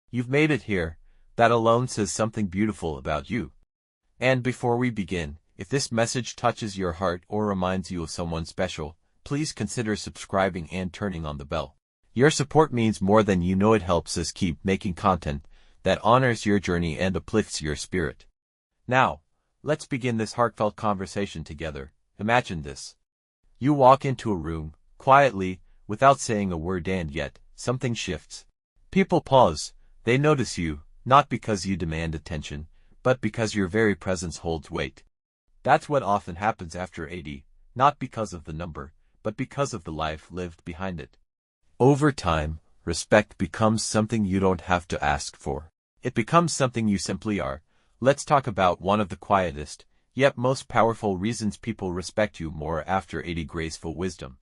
You've made it here. That alone says something beautiful about you. And before we begin, if this message touches your heart or reminds you of someone special, please consider subscribing and turning on the bell. Your support means more than you know. It helps us keep making content that honors your journey and uplifts your spirit. Now, let's begin this heartfelt conversation together. Imagine this. You walk into a room, quietly, without saying a word, and yet, something shifts. People pause. They notice you, not because you demand attention, but because your very presence holds weight. That's what often happens after 80, not because of the number, but because of the life lived behind it. Over time, respect becomes something you don't have to ask for. It becomes something you simply are. Let's talk about one of the quietest, yet most powerful reasons people respect you more after 80: graceful wisdom.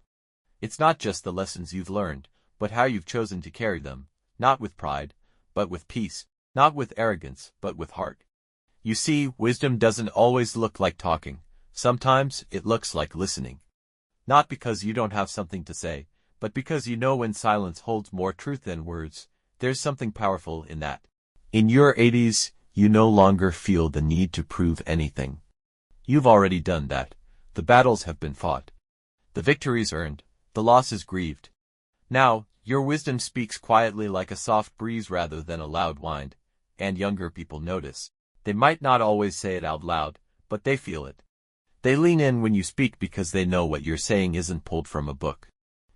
It's not just the lessons you've learned, but how you've chosen to carry them, not with pride, but with peace, not with arrogance, but with heart. You see, wisdom doesn't always look like talking. Sometimes it looks like listening. Not because you don't have something to say, but because you know when silence holds more truth than words. There's something powerful in that. In your 80s, you no longer feel the need to prove anything. You've already done that. The battles have been fought. The victories earned. The losses grieved. Now, your wisdom speaks quietly like a soft breeze rather than a loud wind, and younger people notice. They might not always say it out loud, but they feel it. They lean in when you speak because they know what you're saying isn't pulled from a book.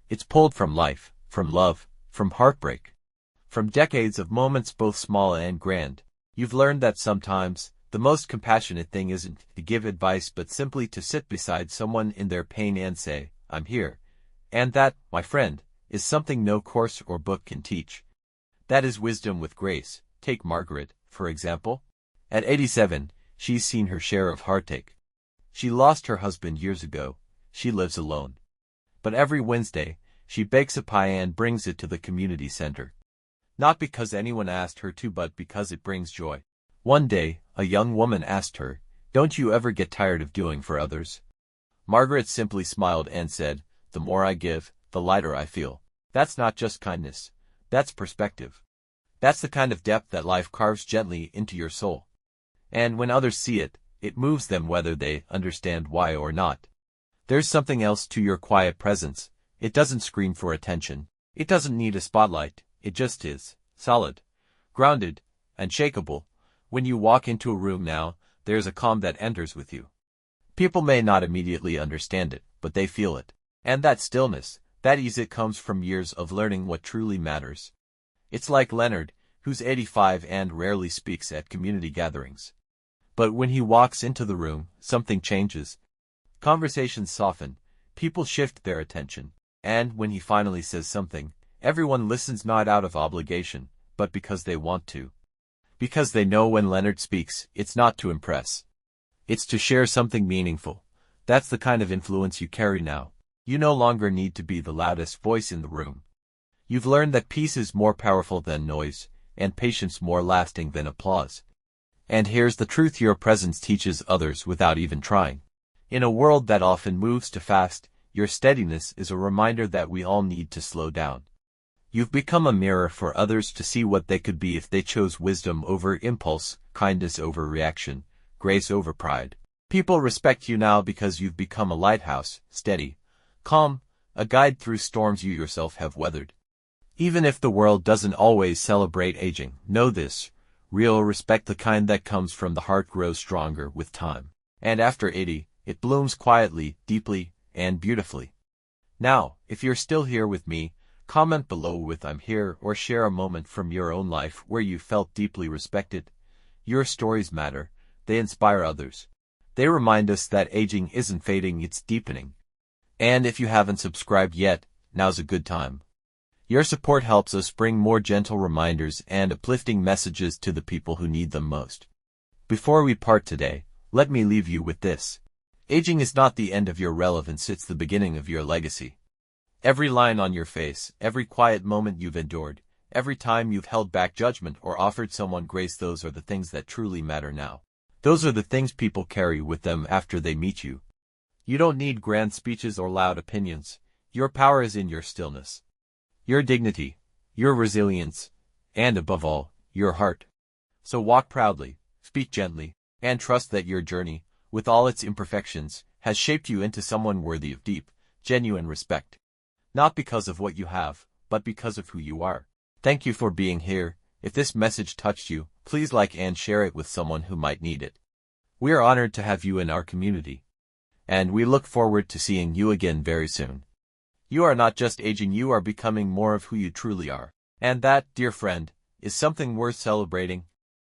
It's pulled from life, from love, from heartbreak, from decades of moments both small and grand. You've learned that sometimes, the most compassionate thing isn't to give advice but simply to sit beside someone in their pain and say, "I'm here." And that, my friend, is something no course or book can teach. That is wisdom with grace. Take Margaret, for example. At 87, she's seen her share of heartache. She lost her husband years ago. She lives alone. But every Wednesday, she bakes a pie and brings it to the community center. Not because anyone asked her to, but because it brings joy. One day, a young woman asked her, "Don't you ever get tired of doing for others?" Margaret simply smiled and said, "The more I give, the lighter I feel." That's not just kindness. That's perspective. That's the kind of depth that life carves gently into your soul. And when others see it, it moves them whether they understand why or not. There's something else to your quiet presence. It doesn't scream for attention. It doesn't need a spotlight. It just is. Solid. Grounded. Unshakable. When you walk into a room now, there's a calm that enters with you. People may not immediately understand it, but they feel it. And that stillness, that ease, it comes from years of learning what truly matters. It's like Leonard, who's 85 and rarely speaks at community gatherings. But when he walks into the room, something changes. Conversations soften, people shift their attention, and when he finally says something, everyone listens not out of obligation, but because they want to. Because they know when Leonard speaks, it's not to impress. It's to share something meaningful. That's the kind of influence you carry now. You no longer need to be the loudest voice in the room. You've learned that peace is more powerful than noise, and patience more lasting than applause. And here's the truth: your presence teaches others without even trying. In a world that often moves too fast, your steadiness is a reminder that we all need to slow down. You've become a mirror for others to see what they could be if they chose wisdom over impulse, kindness over reaction, grace over pride. People respect you now because you've become a lighthouse, steady, calm, a guide through storms you yourself have weathered. Even if the world doesn't always celebrate aging, know this: real respect, the kind that comes from the heart, grows stronger with time. And after 80, it blooms quietly, deeply, and beautifully. Now, if you're still here with me, comment below with "I'm here," or share a moment from your own life where you felt deeply respected. Your stories matter. They inspire others. They remind us that aging isn't fading, it's deepening. And if you haven't subscribed yet, now's a good time. Your support helps us bring more gentle reminders and uplifting messages to the people who need them most. Before we part today, let me leave you with this. Aging is not the end of your relevance, it's the beginning of your legacy. Every line on your face, every quiet moment you've endured, every time you've held back judgment or offered someone grace, those are the things that truly matter now. Those are the things people carry with them after they meet you. You don't need grand speeches or loud opinions. Your power is in your stillness, your dignity, your resilience, and above all, your heart. So walk proudly, speak gently, and trust that your journey, with all its imperfections, has shaped you into someone worthy of deep, genuine respect. Not because of what you have, but because of who you are. Thank you for being here. If this message touched you, please like and share it with someone who might need it. We are honored to have you in our community, and we look forward to seeing you again very soon. You are not just aging, you are becoming more of who you truly are. And that, dear friend, is something worth celebrating.